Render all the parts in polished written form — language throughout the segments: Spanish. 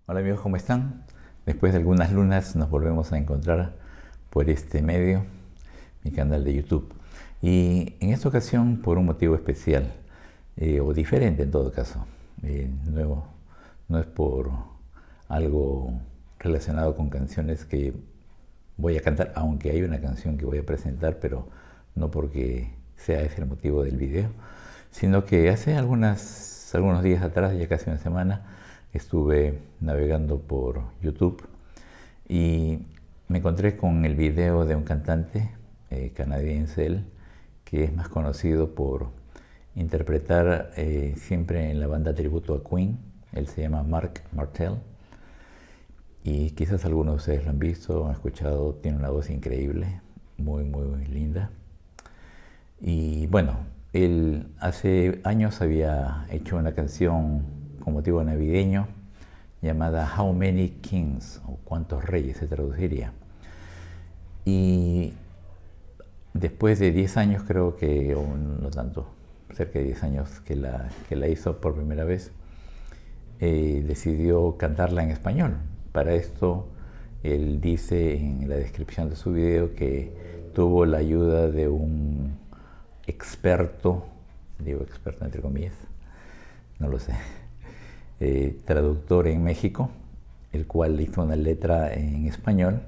Hola amigos, ¿cómo están? Después de algunas lunas nos volvemos a encontrar por este medio, mi canal de YouTube. Y en esta ocasión por un motivo especial, o diferente en todo caso. Nuevo, no es por algo relacionado con canciones que voy a cantar, aunque hay una canción que voy a presentar, pero no porque sea ese el motivo del video, sino que hace algunos días atrás, ya casi una semana, estuve navegando por YouTube y me encontré con el video de un cantante canadiense, él, que es más conocido por interpretar siempre en la banda tributo a Queen. Él se llama Mark Martel y quizás algunos de ustedes lo han visto, han escuchado, tiene una voz increíble, muy linda. Y bueno, él hace años había hecho una canción con motivo navideño llamada How Many Kings, o Cuántos Reyes se traduciría. Y después de 10 años, creo que, o no tanto, cerca de 10 años que la hizo por primera vez, decidió cantarla en español. Para esto, él dice en la descripción de su video que tuvo la ayuda de un experto, digo experto entre comillas, no lo sé, traductor en México, el cual hizo una letra en español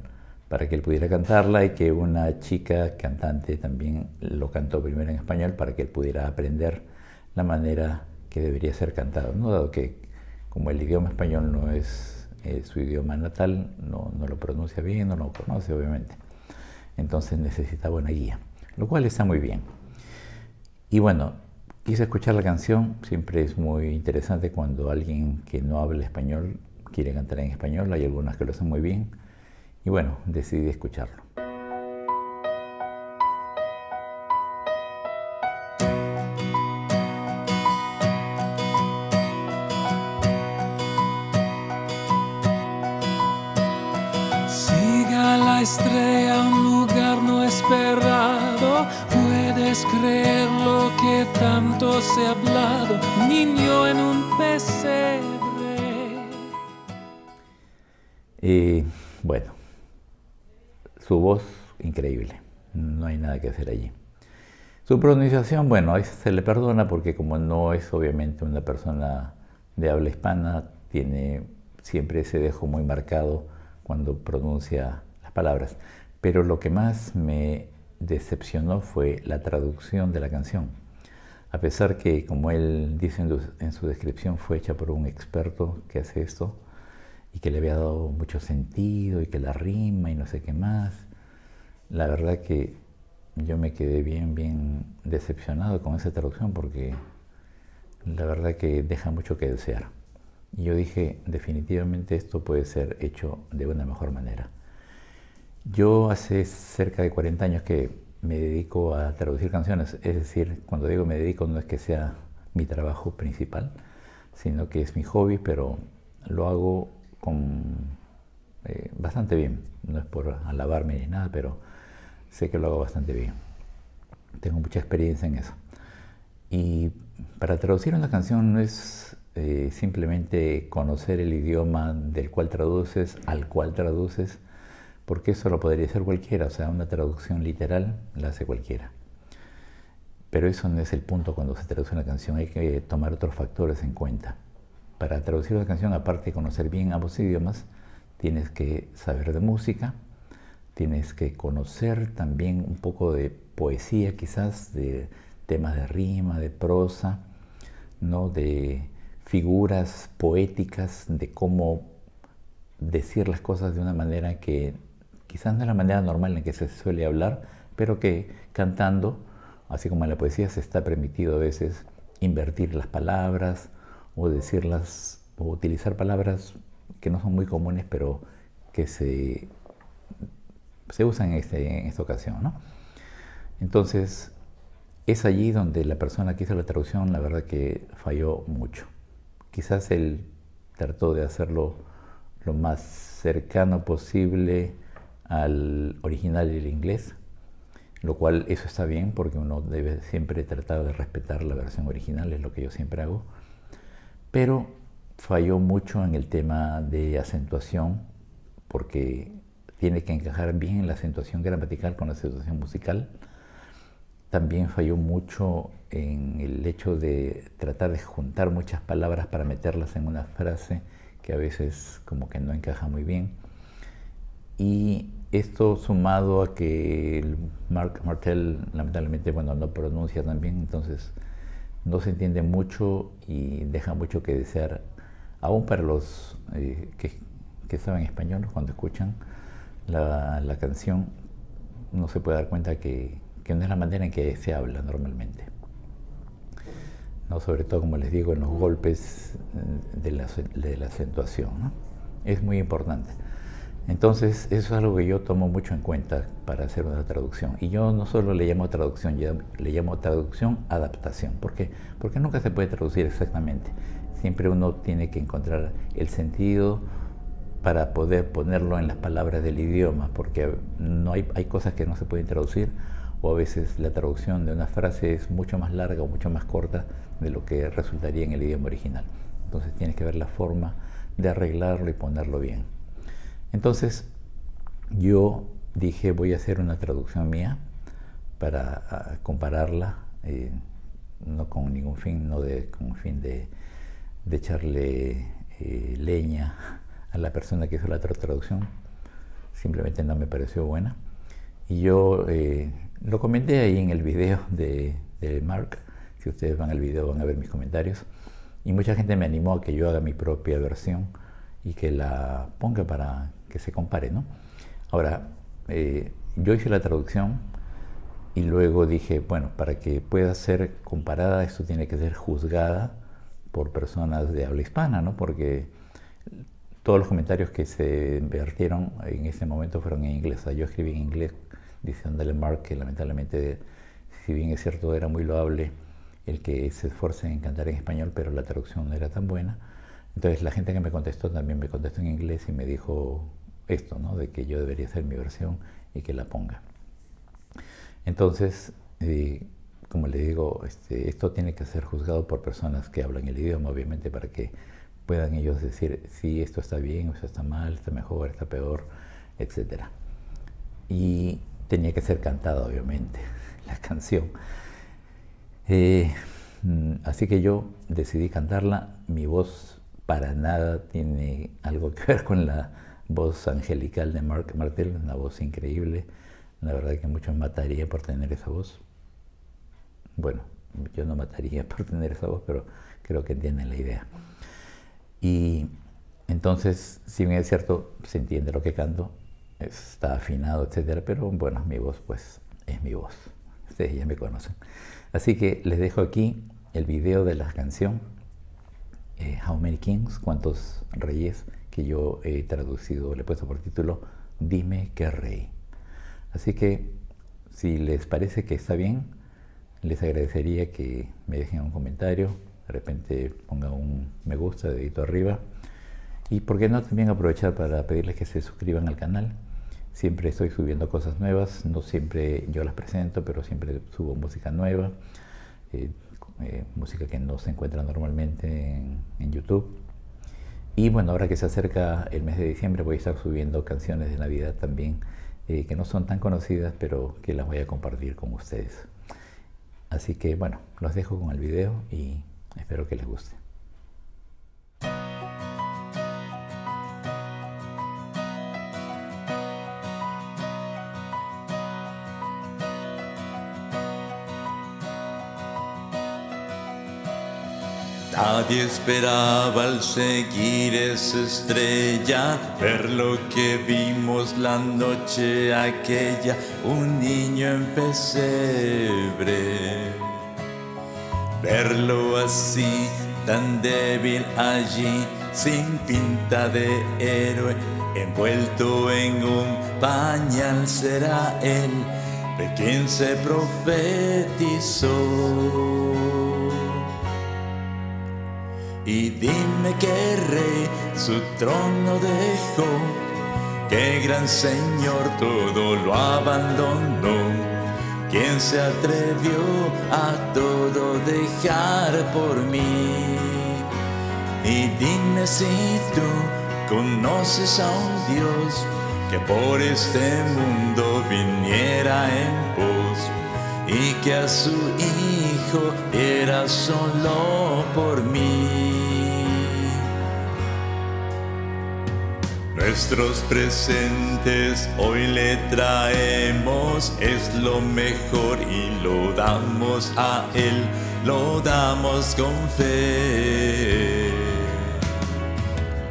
para que él pudiera cantarla y que una chica cantante también lo cantó primero en español para que él pudiera aprender la manera que debería ser cantado, ¿no? Dado que como el idioma español no es su idioma natal, no lo pronuncia bien, no lo conoce obviamente, entonces necesitaba una guía, lo cual está muy bien. Y bueno, quise escuchar la canción. Siempre es muy interesante cuando alguien que no habla español quiere cantar en español. Hay algunas que lo hacen muy bien. Y bueno, decidí escucharlo. Siga la estrella a un lugar no esperado. Puedes creer lo que tanto se ha hablado. Niño en un pesebre. Bueno, su voz increíble. No hay nada que hacer allí. Su pronunciación, bueno, a veces se le perdona porque como no es obviamente una persona de habla hispana, tiene siempre ese dejo muy marcado cuando pronuncia las palabras. Pero lo que más me decepcionó fue la traducción de la canción. A pesar que, como él dice en su descripción, fue hecha por un experto que hace esto y que le había dado mucho sentido y que la rima y no sé qué más, la verdad que yo me quedé bien decepcionado con esa traducción porque la verdad que deja mucho que desear. Y yo dije, definitivamente esto puede ser hecho de una mejor manera. Yo hace cerca de 40 años que me dedico a traducir canciones, es decir, cuando digo me dedico no es que sea mi trabajo principal, sino que es mi hobby, pero lo hago con bastante bien. No es por alabarme ni nada, pero sé que lo hago bastante bien. Tengo mucha experiencia en eso. Y para traducir una canción no es simplemente conocer el idioma del cual traduces, al cual traduces, porque eso lo podría hacer cualquiera, o sea, una traducción literal la hace cualquiera. Pero eso no es el punto cuando se traduce una canción, hay que tomar otros factores en cuenta. Para traducir una canción, aparte de conocer bien ambos idiomas, tienes que saber de música, tienes que conocer también un poco de poesía, quizás, de temas de rima, de prosa, ¿no? De figuras poéticas, de cómo decir las cosas de una manera que quizás no es la manera normal en que se suele hablar, pero que cantando, así como en la poesía, se está permitido a veces invertir las palabras o decirlas o utilizar palabras que no son muy comunes, pero que se usan en esta ocasión, ¿no? Entonces, es allí donde la persona que hizo la traducción, la verdad que falló mucho. Quizás él trató de hacerlo lo más cercano posible al original del inglés, lo cual eso está bien porque uno debe siempre tratar de respetar la versión original, es lo que yo siempre hago. Pero falló mucho en el tema de acentuación, porque tiene que encajar bien en la acentuación gramatical con la acentuación musical. También falló mucho en el hecho de tratar de juntar muchas palabras para meterlas en una frase que a veces como que no encaja muy bien. Y esto sumado a que el Marc Martel lamentablemente no pronuncia tan bien, entonces no se entiende mucho y deja mucho que desear, aún para los que saben español. Cuando escuchan la canción no se puede dar cuenta que no es la manera en que se habla normalmente, ¿no? Sobre todo, como les digo, en los golpes de la acentuación, ¿no? Es muy importante. Entonces, eso es algo que yo tomo mucho en cuenta para hacer una traducción. Y yo no solo le llamo traducción, yo le llamo traducción adaptación. ¿Por qué? Porque nunca se puede traducir exactamente. Siempre uno tiene que encontrar el sentido para poder ponerlo en las palabras del idioma, porque no hay cosas que no se pueden traducir, o a veces la traducción de una frase es mucho más larga o mucho más corta de lo que resultaría en el idioma original. Entonces tienes que ver la forma de arreglarlo y ponerlo bien. Entonces yo dije, voy a hacer una traducción mía para compararla, no con ningún fin, con fin de echarle leña a la persona que hizo la traducción. Simplemente no me pareció buena. Y yo lo comenté ahí en el video de Marc. Si ustedes van al video van a ver mis comentarios. Y mucha gente me animó a que yo haga mi propia versión y que la ponga para que se compare, ¿no? Ahora, yo hice la traducción y luego dije, bueno, para que pueda ser comparada, esto tiene que ser juzgada por personas de habla hispana, ¿no? Porque todos los comentarios que se vertieron en ese momento fueron en inglés. O sea, yo escribí en inglés diciéndole a Marc que lamentablemente, si bien es cierto, era muy loable el que se esfuerce en cantar en español, pero la traducción no era tan buena. Entonces la gente que me contestó también me contestó en inglés y me dijo esto, ¿no? De que yo debería hacer mi versión y que la ponga. Entonces, como le digo, esto tiene que ser juzgado por personas que hablan el idioma, obviamente, para que puedan ellos decir si esto está bien, esto está mal, está mejor, está peor, etc. Y tenía que ser cantada, obviamente, la canción. Así que yo decidí cantarla. Mi voz para nada tiene algo que ver con la voz angelical de Marc Martel, una voz increíble. La verdad que muchos mataría por tener esa voz. Bueno, yo no mataría por tener esa voz, pero creo que entienden la idea. Y entonces, si bien es cierto, se entiende lo que canto, está afinado, etcétera, pero bueno, mi voz pues es mi voz. Ustedes ya me conocen. Así que les dejo aquí el video de la canción How Many Kings, ¿Cuántos reyes?, que yo he traducido, le he puesto por título Dime qué rey. Así que si les parece que está bien, les agradecería que me dejen un comentario, de repente pongan un me gusta, dedito arriba, y por qué no también aprovechar para pedirles que se suscriban al canal. Siempre estoy subiendo cosas nuevas, no siempre yo las presento, pero siempre subo música nueva, música que no se encuentra normalmente en YouTube. Y bueno, ahora que se acerca el mes de diciembre voy a estar subiendo canciones de Navidad también, que no son tan conocidas, pero que las voy a compartir con ustedes. Así que bueno, los dejo con el video y espero que les guste. Nadie esperaba al seguir esa estrella, ver lo que vimos la noche aquella, un niño en pesebre. Verlo así, tan débil allí, sin pinta de héroe, envuelto en un pañal, será él de quien se profetizó. Y dime qué rey su trono dejó, qué gran señor todo lo abandonó, quien se atrevió a todo dejar por mí. Y dime si tú conoces a un Dios que por este mundo viniera en pos y que a su Hijo diera solo por mí. Nuestros presentes hoy le traemos, es lo mejor y lo damos a Él, lo damos con fe.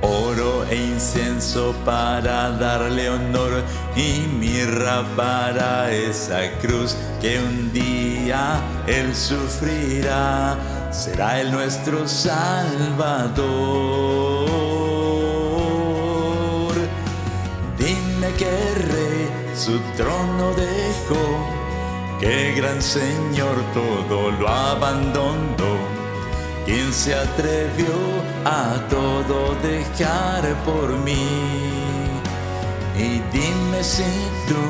Oro e incienso para darle honor y mirra para esa cruz que un día Él sufrirá. Será Él nuestro Salvador. Dime qué rey su trono dejó, qué gran Señor todo lo abandonó. ¿Quién se atrevió a todo dejar por mí? Y dime si tú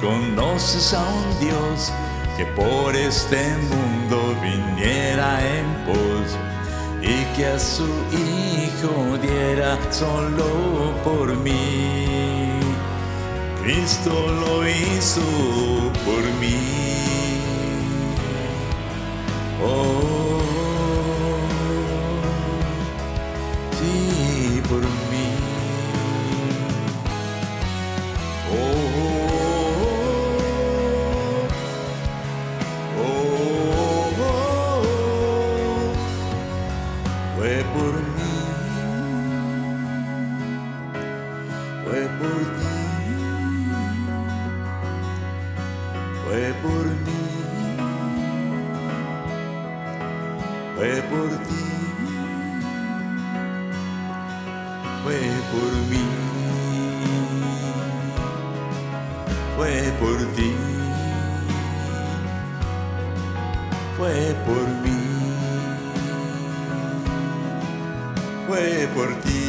conoces a un Dios que por este mundo viniera en pos y que a su Hijo diera solo por mí. Cristo lo hizo por mí. Oh, sí, por mí. Oh, oh, oh, oh, fue por mí, fue por ti, fue por mí, fue por ti. Fue por mí, fue por ti, fue por mí, fue por ti.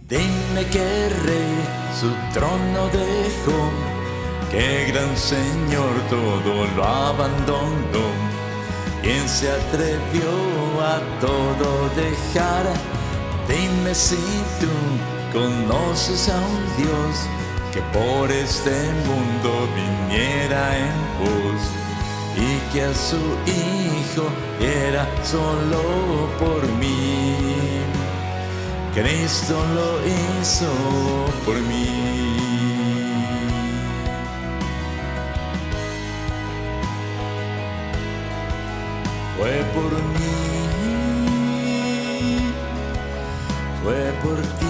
Dime qué rey su trono dejó, qué gran Señor todo lo abandonó. ¿Quién se atrevió a todo dejar? Dime si tú conoces a un Dios que por este mundo viniera en pos y que a su Hijo diera solo por mí. Cristo lo hizo por mí. Fue por mí, fue por ti.